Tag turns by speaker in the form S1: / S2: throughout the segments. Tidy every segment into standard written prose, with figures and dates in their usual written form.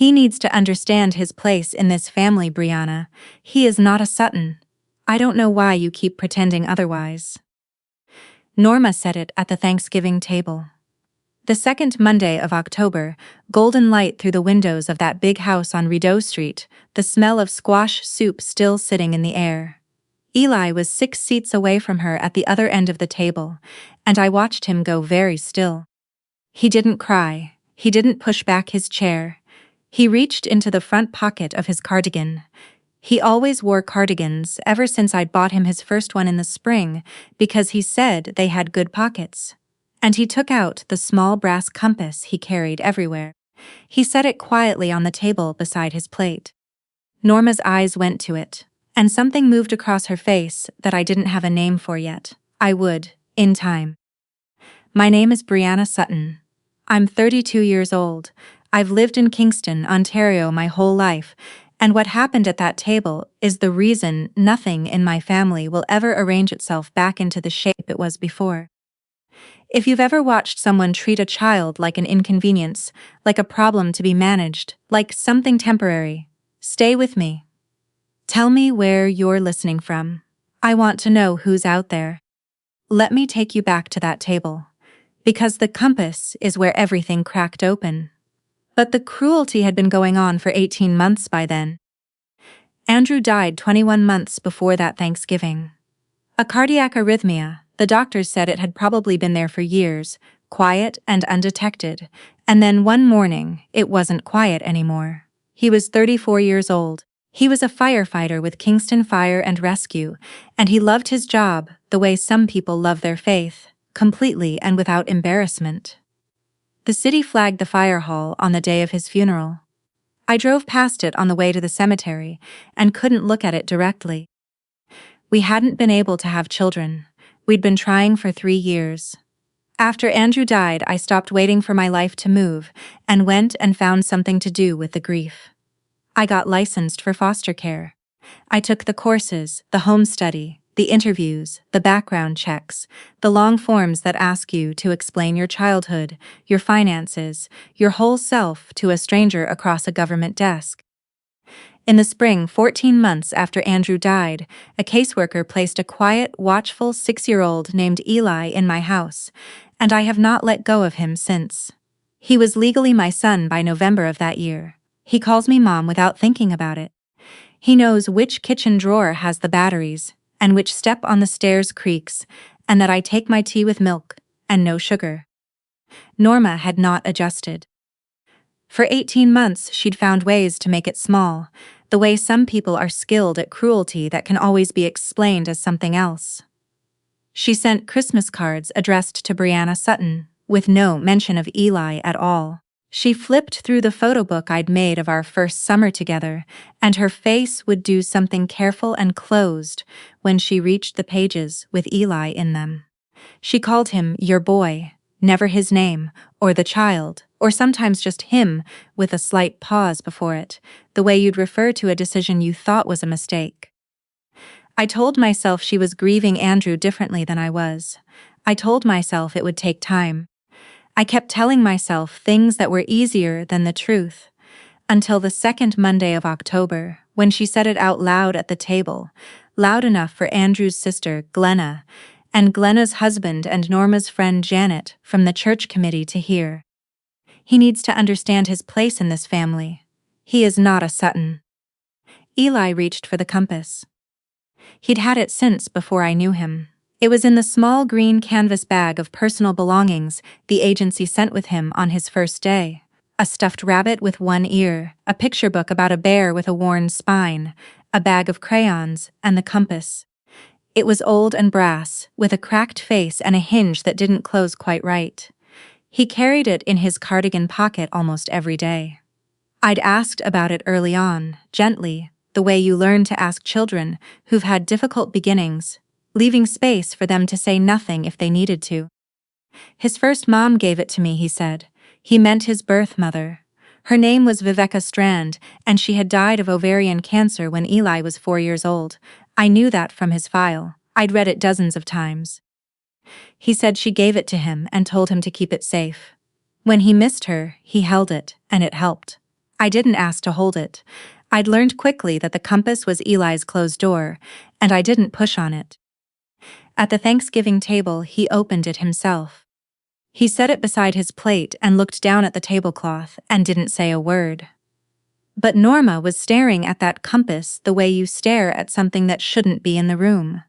S1: He needs to understand his place in this family, Brianna. He is not a Sutton. I don't know why you keep pretending otherwise. Norma said it at the Thanksgiving table. The second Monday of October, golden light through the windows of that big house on Rideau Street, the smell of squash soup still sitting in the air. Eli was 6 seats away from her at the other end of the table, and I watched him go very still. He didn't cry. He didn't push back his chair. He reached into the front pocket of his cardigan. He always wore cardigans ever since I'd bought him his first one in the spring because he said they had good pockets. And he took out the small brass compass he carried everywhere. He set it quietly on the table beside his plate. Norma's eyes went to it, and something moved across her face that I didn't have a name for yet. I would, in time. My name is Brianna Sutton. I'm 32 years old. I've lived in Kingston, Ontario my whole life, and what happened at that table is the reason nothing in my family will ever arrange itself back into the shape it was before. If you've ever watched someone treat a child like an inconvenience, like a problem to be managed, like something temporary, stay with me. Tell me where you're listening from. I want to know who's out there. Let me take you back to that table. Because the compass is where everything cracked open. But the cruelty had been going on for 18 months by then. Andrew died 21 months before that Thanksgiving. A cardiac arrhythmia. The doctors said it had probably been there for years, quiet and undetected, and then one morning, it wasn't quiet anymore. He was 34 years old. He was a firefighter with Kingston Fire and Rescue, and he loved his job the way some people love their faith, completely and without embarrassment. The city flagged the fire hall on the day of his funeral. I drove past it on the way to the cemetery and couldn't look at it directly. We hadn't been able to have children. We'd been trying for 3 years. After Andrew died, I stopped waiting for my life to move and went and found something to do with the grief. I got licensed for foster care. I took the courses, the home study, the interviews, the background checks, the long forms that ask you to explain your childhood, your finances, your whole self to a stranger across a government desk. In the spring, 14 months after Andrew died, a caseworker placed a quiet, watchful 6-year-old named Eli in my house, and I have not let go of him since. He was legally my son by November of that year. He calls me Mom without thinking about it. He knows which kitchen drawer has the batteries, and which step on the stairs creaks, and that I take my tea with milk, and no sugar. Norma had not adjusted. For 18 months she'd found ways to make it small, the way some people are skilled at cruelty that can always be explained as something else. She sent Christmas cards addressed to Brianna Sutton, with no mention of Eli at all. She flipped through the photo book I'd made of our first summer together, and her face would do something careful and closed when she reached the pages with Eli in them. She called him your boy, never his name, or the child, or sometimes just him, with a slight pause before it, the way you'd refer to a decision you thought was a mistake. I told myself she was grieving Andrew differently than I was. I told myself it would take time. I kept telling myself things that were easier than the truth, until the second Monday of October, when she said it out loud at the table, loud enough for Andrew's sister, Glenna, and Glenna's husband and Norma's friend Janet from the church committee to hear. He needs to understand his place in this family. He is not a Sutton. Eli reached for the compass. He'd had it since before I knew him. It was in the small green canvas bag of personal belongings the agency sent with him on his first day. A stuffed rabbit with one ear, a picture book about a bear with a worn spine, a bag of crayons, and the compass. It was old and brass, with a cracked face and a hinge that didn't close quite right. He carried it in his cardigan pocket almost every day. I'd asked about it early on, gently, the way you learn to ask children who've had difficult beginnings, leaving space for them to say nothing if they needed to. His first mom gave it to me, he said. He meant his birth mother. Her name was Viveka Strand, and she had died of ovarian cancer when Eli was 4 years old. I knew that from his file. I'd read it dozens of times. He said she gave it to him and told him to keep it safe. When he missed her, he held it, and it helped. I didn't ask to hold it. I'd learned quickly that the compass was Eli's closed door, and I didn't push on it. At the Thanksgiving table, he opened it himself. He set it beside his plate and looked down at the tablecloth and didn't say a word. But Norma was staring at that compass the way you stare at something that shouldn't be in the room.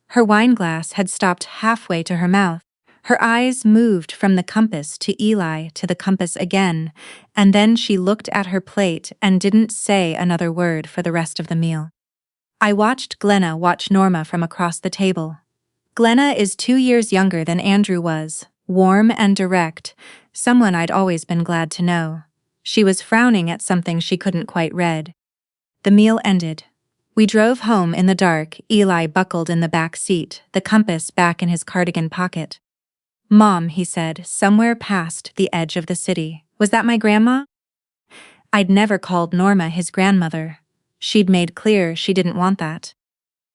S1: Her wineglass had stopped halfway to her mouth. Her eyes moved from the compass to Eli to the compass again, and then she looked at her plate and didn't say another word for the rest of the meal. I watched Glenna watch Norma from across the table. Glenna is 2 years younger than Andrew was, warm and direct, someone I'd always been glad to know. She was frowning at something she couldn't quite read. The meal ended. We drove home in the dark, Eli buckled in the back seat, the compass back in his cardigan pocket. "Mom," he said, somewhere past the edge of the city. "Was that my grandma?" I'd never called Norma his grandmother. She'd made clear she didn't want that.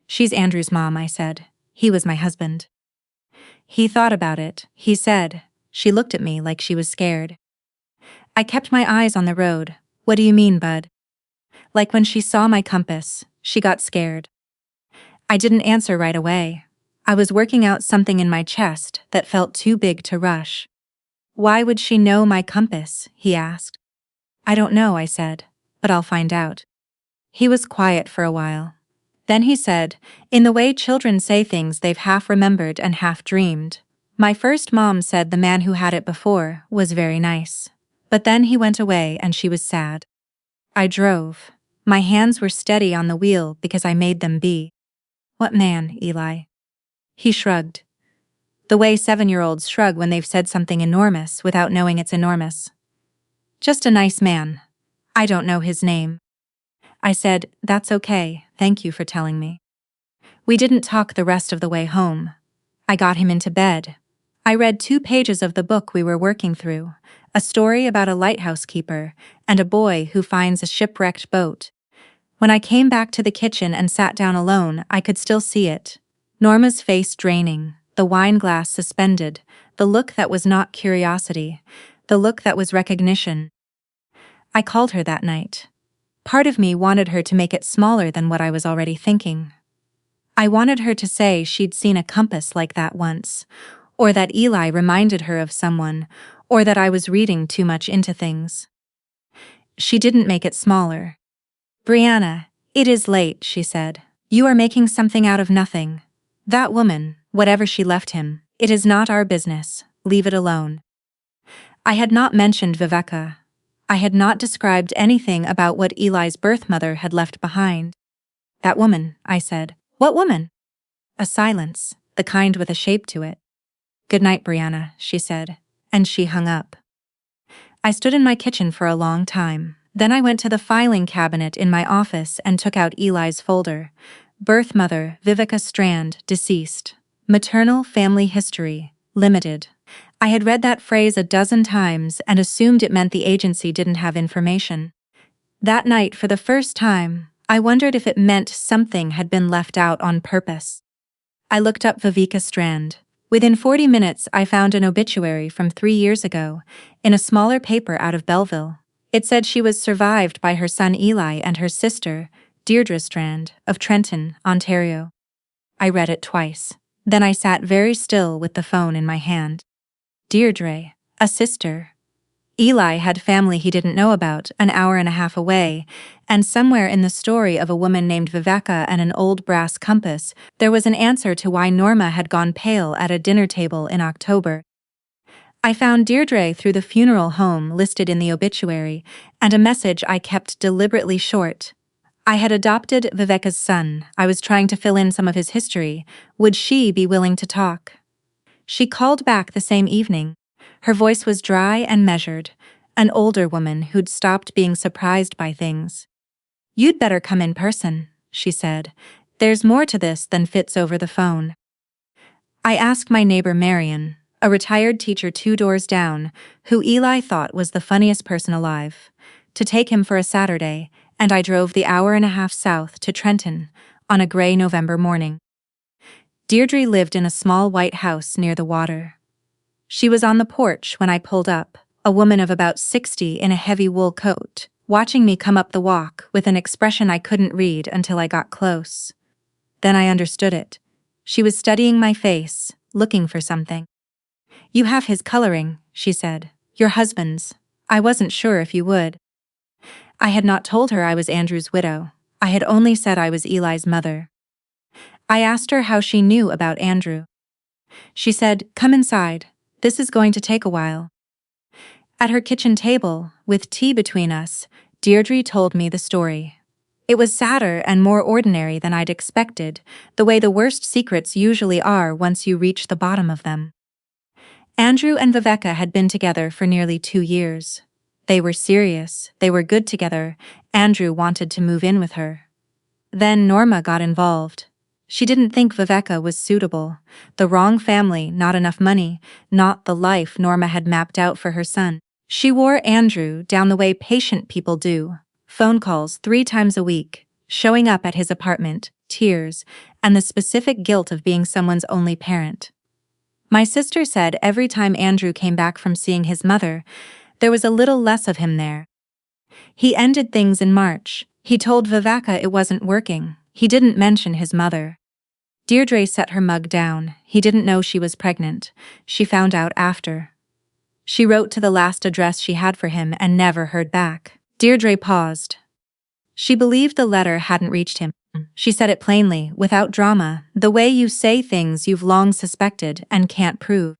S1: "She's Andrew's mom," I said. "He was my husband." He thought about it, he said. She looked at me like she was scared. I kept my eyes on the road. "What do you mean, bud?" "Like when she saw my compass, she got scared." I didn't answer right away. I was working out something in my chest that felt too big to rush. "Why would she know my compass?" he asked. "I don't know," I said, "but I'll find out." He was quiet for a while. Then he said, in the way children say things they've half remembered and half dreamed, "My first mom said the man who had it before was very nice. But then he went away and she was sad." I drove. My hands were steady on the wheel because I made them be. "What man, Eli?" He shrugged. The way 7-year-olds shrug when they've said something enormous without knowing it's enormous. "Just a nice man. I don't know his name." I said, "That's okay, thank you for telling me." We didn't talk the rest of the way home. I got him into bed. I read 2 pages of the book we were working through, a story about a lighthouse keeper and a boy who finds a shipwrecked boat. When I came back to the kitchen and sat down alone, I could still see it. Norma's face draining, the wineglass suspended, the look that was not curiosity, the look that was recognition. I called her that night. Part of me wanted her to make it smaller than what I was already thinking. I wanted her to say she'd seen a compass like that once, or that Eli reminded her of someone, or that I was reading too much into things. She didn't make it smaller. "Brianna, it is late," she said. "You are making something out of nothing. That woman, whatever she left him, it is not our business. Leave it alone." I had not mentioned Viveka. I had not described anything about what Eli's birth mother had left behind. "That woman," I said. "What woman?" A silence, the kind with a shape to it. "Good night, Brianna," she said, and she hung up. I stood in my kitchen for a long time. Then I went to the filing cabinet in my office and took out Eli's folder. Birth mother, Viveka Strand, deceased. Maternal family history, limited. I had read that phrase a dozen times and assumed it meant the agency didn't have information. That night, for the first time, I wondered if it meant something had been left out on purpose. I looked up Viveka Strand. Within 40 minutes, I found an obituary from 3 years ago, in a smaller paper out of Belleville. It said she was survived by her son Eli and her sister, Deirdre Strand, of Trenton, Ontario. I read it twice. Then I sat very still with the phone in my hand. Deirdre, a sister. Eli had family he didn't know about, an hour and a half away, and somewhere in the story of a woman named Viveka and an old brass compass, there was an answer to why Norma had gone pale at a dinner table in October. I found Deirdre through the funeral home listed in the obituary, and a message I kept deliberately short. I had adopted Viveka's son. I was trying to fill in some of his history. Would she be willing to talk? She called back the same evening. Her voice was dry and measured, an older woman who'd stopped being surprised by things. "You'd better come in person," she said. "There's more to this than fits over the phone." I asked my neighbor Marion, a retired teacher 2 doors down, who Eli thought was the funniest person alive, to take him for a Saturday, and I drove the hour and a half south to Trenton on a gray November morning. Deirdre lived in a small white house near the water. She was on the porch when I pulled up, a woman of about 60 in a heavy wool coat, watching me come up the walk with an expression I couldn't read until I got close. Then I understood it. She was studying my face, looking for something. "You have his coloring," she said. "Your husband's. I wasn't sure if you would." I had not told her I was Andrew's widow. I had only said I was Eli's mother. I asked her how she knew about Andrew. She said, "Come inside. This is going to take a while." At her kitchen table, with tea between us, Deirdre told me the story. It was sadder and more ordinary than I'd expected, the way the worst secrets usually are once you reach the bottom of them. Andrew and Viveka had been together for nearly 2 years. They were serious, they were good together. Andrew wanted to move in with her. Then Norma got involved. She didn't think Viveka was suitable. The wrong family, not enough money, not the life Norma had mapped out for her son. She wore Andrew down the way patient people do. Phone calls 3 times a week, showing up at his apartment, tears, and the specific guilt of being someone's only parent. My sister said every time Andrew came back from seeing his mother, there was a little less of him there. He ended things in March. He told Viveka it wasn't working. He didn't mention his mother. Deirdre set her mug down. He didn't know she was pregnant. She found out after. She wrote to the last address she had for him and never heard back. Deirdre paused. She believed the letter hadn't reached him. She said it plainly, without drama, the way you say things you've long suspected and can't prove.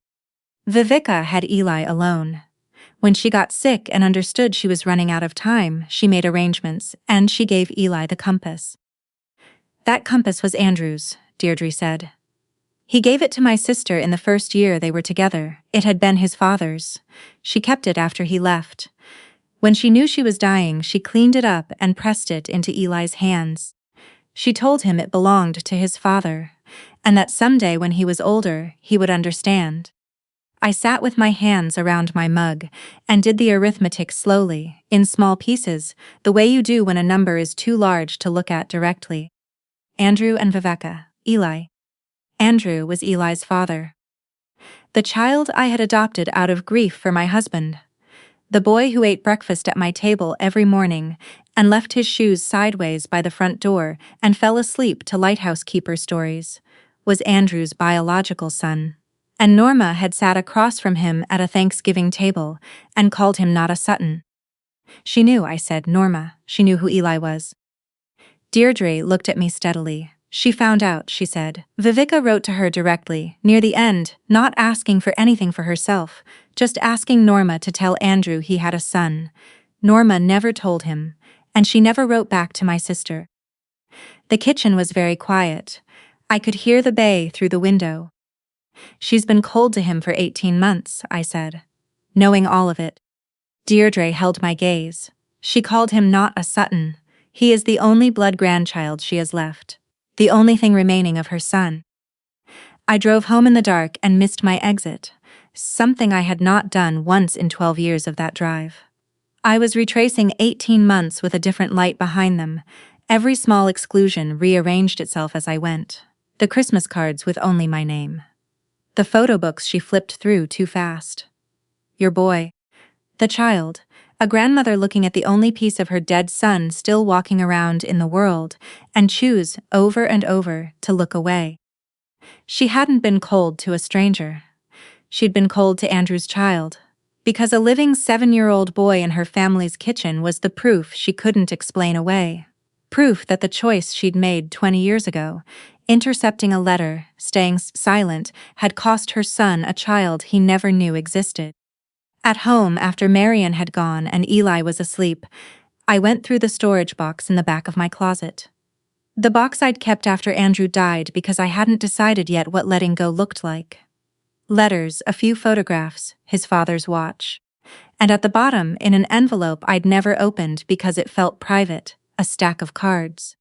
S1: Viveka had Eli alone. When she got sick and understood she was running out of time, she made arrangements, and she gave Eli the compass. "That compass was Andrew's," Deirdre said. "He gave it to my sister in the first year they were together. It had been his father's. She kept it after he left. When she knew she was dying, she cleaned it up and pressed it into Eli's hands. She told him it belonged to his father, and that someday when he was older, he would understand." I sat with my hands around my mug and did the arithmetic slowly, in small pieces, the way you do when a number is too large to look at directly. Andrew and Viveka, Eli. Andrew was Eli's father. The child I had adopted out of grief for my husband. The boy who ate breakfast at my table every morning and left his shoes sideways by the front door and fell asleep to lighthouse keeper stories, was Andrew's biological son. And Norma had sat across from him at a Thanksgiving table and called him not a Sutton. She knew, I said, Norma. She knew who Eli was. Deirdre looked at me steadily. She found out, she said. Viveka wrote to her directly, near the end, not asking for anything for herself, just asking Norma to tell Andrew he had a son. Norma never told him, and she never wrote back to my sister. The kitchen was very quiet. I could hear the bay through the window. "She's been cold to him for 18 months, I said, knowing all of it. Deirdre held my gaze. She called him not a Sutton. He is the only blood grandchild she has left, the only thing remaining of her son. I drove home in the dark and missed my exit, something I had not done once in 12 years of that drive. I was retracing 18 months with a different light behind them. Every small exclusion rearranged itself as I went. The Christmas cards with only my name. The photo books she flipped through too fast. Your boy. The child. A grandmother looking at the only piece of her dead son still walking around in the world, and choose, over and over, to look away. She hadn't been cold to a stranger. She'd been cold to Andrew's child, because a living 7-year-old boy in her family's kitchen was the proof she couldn't explain away. Proof that the choice she'd made 20 years ago, intercepting a letter, staying silent, had cost her son a child he never knew existed. At home, after Marion had gone and Eli was asleep, I went through the storage box in the back of my closet. The box I'd kept after Andrew died because I hadn't decided yet what letting go looked like. Letters, a few photographs, his father's watch. And at the bottom, in an envelope I'd never opened because it felt private, a stack of cards.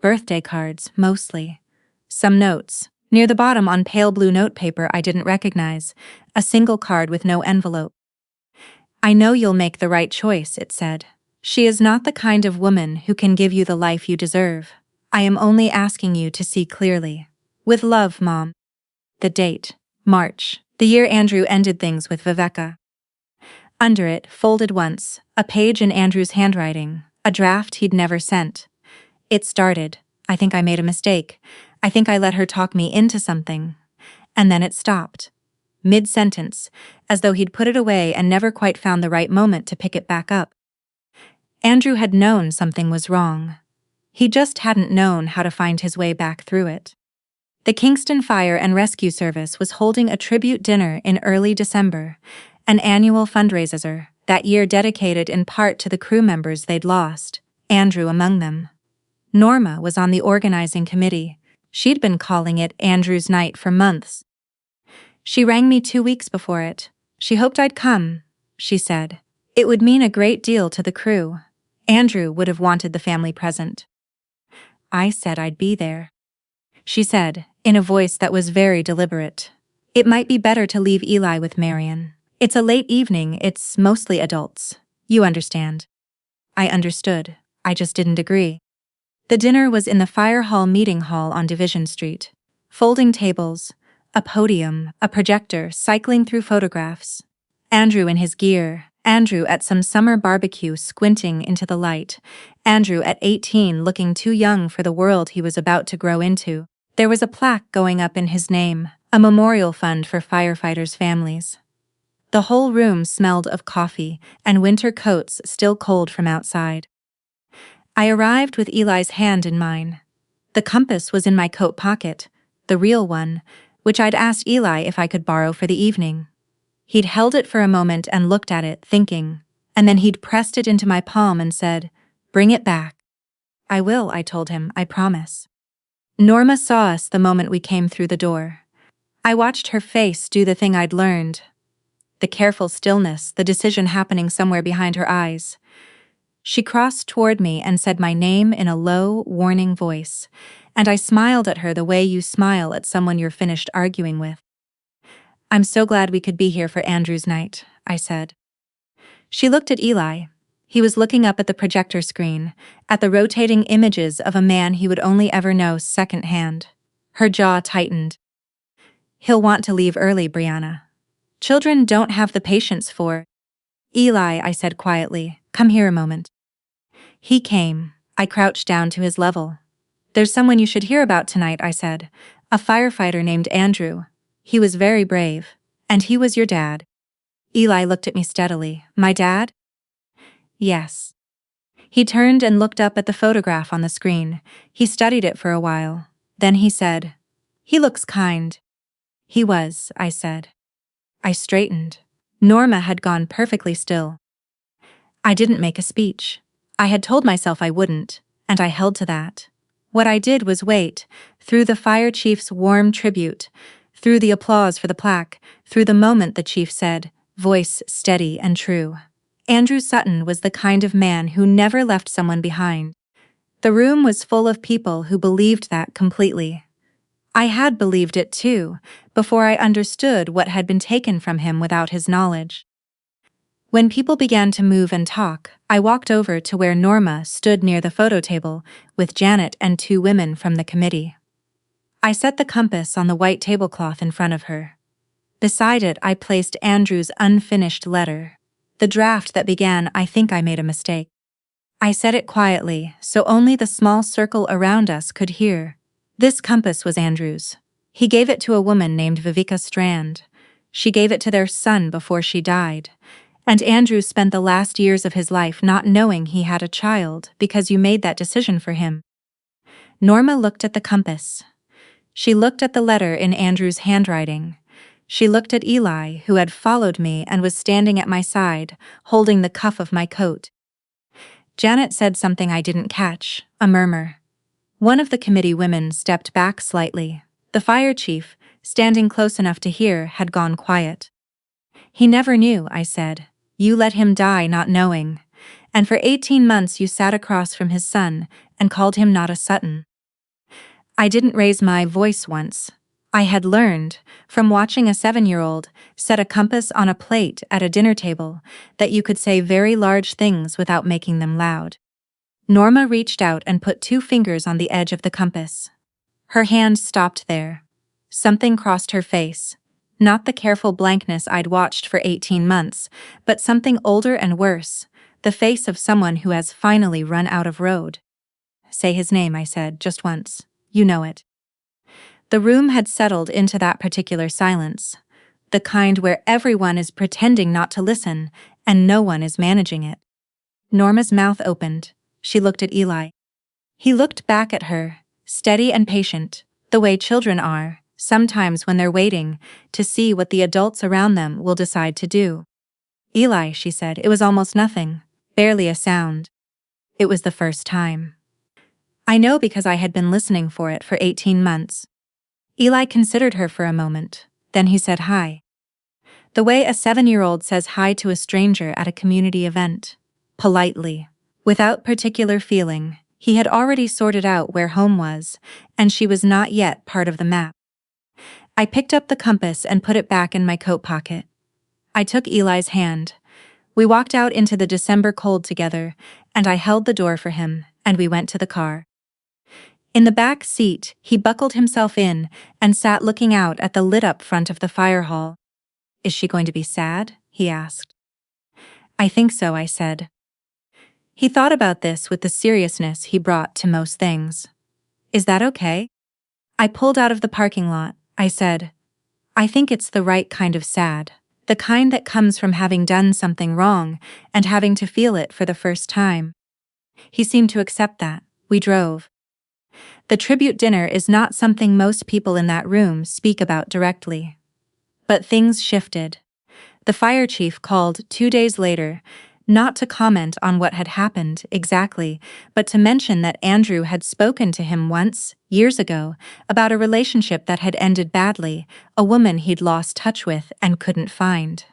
S1: Birthday cards, mostly. Some notes. Near the bottom on pale blue notepaper I didn't recognize, a single card with no envelope. I know you'll make the right choice, it said. She is not the kind of woman who can give you the life you deserve. I am only asking you to see clearly. With love, Mom. The date. March. The year Andrew ended things with Viveka. Under it, folded once, a page in Andrew's handwriting, a draft he'd never sent. It started, "I think I made a mistake. I think I let her talk me into something." And then it stopped. Mid-sentence, as though he'd put it away and never quite found the right moment to pick it back up. Andrew had known something was wrong. He just hadn't known how to find his way back through it. The Kingston Fire and Rescue Service was holding a tribute dinner in early December, an annual fundraiser, that year dedicated in part to the crew members they'd lost, Andrew among them. Norma was on the organizing committee. She'd been calling it Andrew's Night for months. She rang me 2 weeks before it. She hoped I'd come, she said. It would mean a great deal to the crew. Andrew would have wanted the family present. I said I'd be there. She said, in a voice that was very deliberate. It might be better to leave Eli with Marion. It's a late evening, it's mostly adults. You understand. I understood. I just didn't agree. The dinner was in the fire hall meeting hall on Division Street. Folding tables, a podium, a projector cycling through photographs. Andrew in his gear, Andrew at some summer barbecue squinting into the light, Andrew at 18 looking too young for the world he was about to grow into. There was a plaque going up in his name, a memorial fund for firefighters' families. The whole room smelled of coffee and winter coats still cold from outside. I arrived with Eli's hand in mine. The compass was in my coat pocket, the real one, which I'd asked Eli if I could borrow for the evening. He'd held it for a moment and looked at it, thinking, and then he'd pressed it into my palm and said, "Bring it back." "I will," I told him, "I promise." Norma saw us the moment we came through the door. I watched her face do the thing I'd learned. The careful stillness, the decision happening somewhere behind her eyes. She crossed toward me and said my name in a low, warning voice, and I smiled at her the way you smile at someone you're finished arguing with. "I'm so glad we could be here for Andrew's night," I said. She looked at Eli. He was looking up at the projector screen, at the rotating images of a man he would only ever know secondhand. Her jaw tightened. "He'll want to leave early, Brianna. Children don't have the patience for—" "Eli," I said quietly, "come here a moment." He came. I crouched down to his level. "There's someone you should hear about tonight," I said. "A firefighter named Andrew. He was very brave. And he was your dad." Eli looked at me steadily. "My dad?" "Yes." He turned and looked up at the photograph on the screen. He studied it for a while. Then he said, "He looks kind." "He was," I said. I straightened. Norma had gone perfectly still. I didn't make a speech. I had told myself I wouldn't, and I held to that. What I did was wait, through the fire chief's warm tribute, through the applause for the plaque, through the moment the chief said, voice steady and true, Andrew Sutton was the kind of man who never left someone behind. The room was full of people who believed that completely. I had believed it too, before I understood what had been taken from him without his knowledge. When people began to move and talk, I walked over to where Norma stood near the photo table with Janet and 2 women from the committee. I set the compass on the white tablecloth in front of her. Beside it I placed Andrew's unfinished letter, the draft that began, "I think I made a mistake." I said it quietly, so only the small circle around us could hear. This compass was Andrew's. He gave it to a woman named Vivica Strand. She gave it to their son before she died. And Andrew spent the last years of his life not knowing he had a child because you made that decision for him. Norma looked at the compass. She looked at the letter in Andrew's handwriting. She looked at Eli, who had followed me and was standing at my side, holding the cuff of my coat. Janet said something I didn't catch, a murmur. One of the committee women stepped back slightly. The fire chief, standing close enough to hear, had gone quiet. "He never knew," I said. "You let him die not knowing. And for 18 months you sat across from his son and called him not a Sutton." I didn't raise my voice once. I had learned, from watching a 7-year-old set a compass on a plate at a dinner table, that you could say very large things without making them loud. Norma reached out and put 2 fingers on the edge of the compass. Her hand stopped there. Something crossed her face. Not the careful blankness I'd watched for 18 months, but something older and worse, the face of someone who has finally run out of road. Say his name, I said, just once. You know it. The room had settled into that particular silence, the kind where everyone is pretending not to listen and no one is managing it. Norma's mouth opened. She looked at Eli. He looked back at her, steady and patient, the way children are, sometimes when they're waiting to see what the adults around them will decide to do. Eli, she said, it was almost nothing, barely a sound. It was the first time. I know because I had been listening for it for 18 months. Eli considered her for a moment. Then he said hi. The way a 7-year-old says hi to a stranger at a community event. Politely. Without particular feeling. He had already sorted out where home was, and she was not yet part of the map. I picked up the compass and put it back in my coat pocket. I took Eli's hand. We walked out into the December cold together, and I held the door for him, and we went to the car. In the back seat, he buckled himself in and sat looking out at the lit-up front of the fire hall. Is she going to be sad? He asked. I think so, I said. He thought about this with the seriousness he brought to most things. Is that okay? I pulled out of the parking lot. I said, I think it's the right kind of sad, the kind that comes from having done something wrong and having to feel it for the first time. He seemed to accept that. We drove. The tribute dinner is not something most people in that room speak about directly. But things shifted. The fire chief called 2 days later, not to comment on what had happened exactly, but to mention that Andrew had spoken to him once, years ago, about a relationship that had ended badly, a woman he'd lost touch with and couldn't find.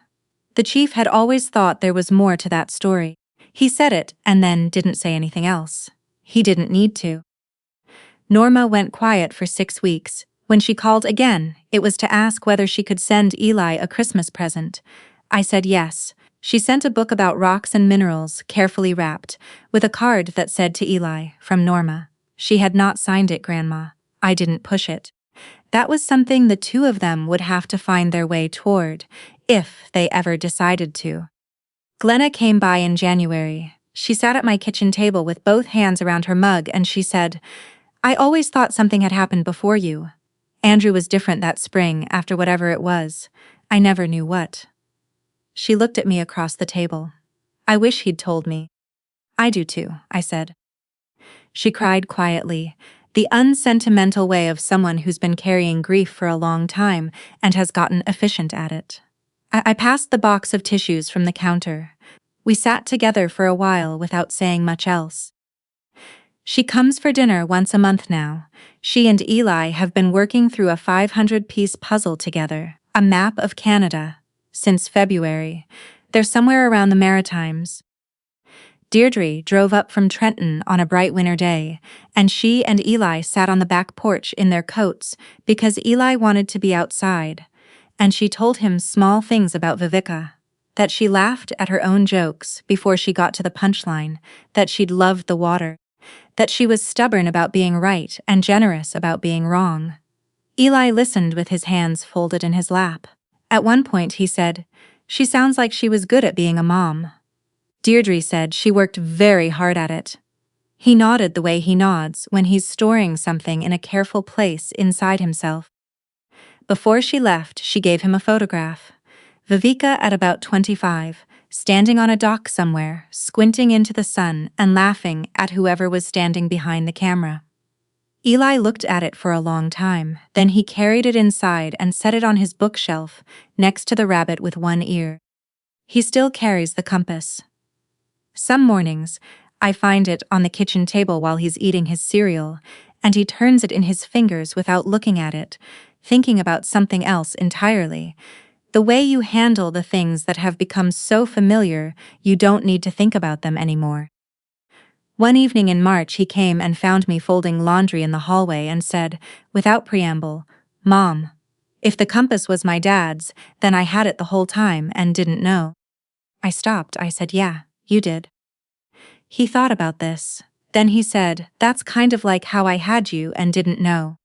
S1: The chief had always thought there was more to that story. He said it and then didn't say anything else. He didn't need to. Norma went quiet for 6 weeks. When she called again, it was to ask whether she could send Eli a Christmas present. I said yes. She sent a book about rocks and minerals, carefully wrapped, with a card that said to Eli, from Norma. She had not signed it, Grandma. I didn't push it. That was something the two of them would have to find their way toward, if they ever decided to. Glenna came by in January. She sat at my kitchen table with both hands around her mug and she said, I always thought something had happened before you. Andrew was different that spring after whatever it was. I never knew what. She looked at me across the table. I wish he'd told me. I do too, I said. She cried quietly, the unsentimental way of someone who's been carrying grief for a long time and has gotten efficient at it. I passed the box of tissues from the counter. We sat together for a while without saying much else. She comes for dinner once a month now. She and Eli have been working through a 500-piece puzzle together, a map of Canada, since February. They're somewhere around the Maritimes. Deirdre drove up from Trenton on a bright winter day, and she and Eli sat on the back porch in their coats because Eli wanted to be outside, and she told him small things about Vivica, that she laughed at her own jokes before she got to the punchline, that she'd loved the water, that she was stubborn about being right and generous about being wrong. Eli listened with his hands folded in his lap. At one point he said, she sounds like she was good at being a mom. Deirdre said she worked very hard at it. He nodded the way he nods when he's storing something in a careful place inside himself. Before she left, she gave him a photograph. Vivica at about 25, standing on a dock somewhere, squinting into the sun and laughing at whoever was standing behind the camera. Eli looked at it for a long time, then he carried it inside and set it on his bookshelf, next to the rabbit with one ear. He still carries the compass. Some mornings, I find it on the kitchen table while he's eating his cereal, and he turns it in his fingers without looking at it, thinking about something else entirely. The way you handle the things that have become so familiar, you don't need to think about them anymore. One evening in March he came and found me folding laundry in the hallway and said, without preamble, Mom, if the compass was my dad's, then I had it the whole time and didn't know. I stopped. I said, yeah, you did. He thought about this. Then he said, that's kind of like how I had you and didn't know.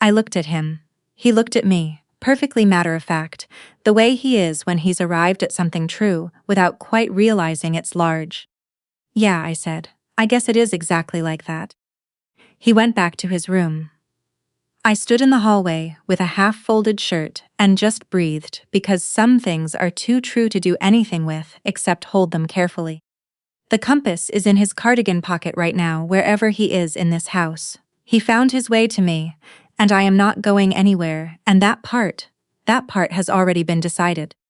S1: I looked at him. He looked at me. Perfectly matter of fact, the way he is when he's arrived at something true without quite realizing it's large. Yeah, I said. I guess it is exactly like that. He went back to his room. I stood in the hallway with a half-folded shirt and just breathed because some things are too true to do anything with except hold them carefully. The compass is in his cardigan pocket right now wherever he is in this house. He found his way to me, and I am not going anywhere, and that part has already been decided.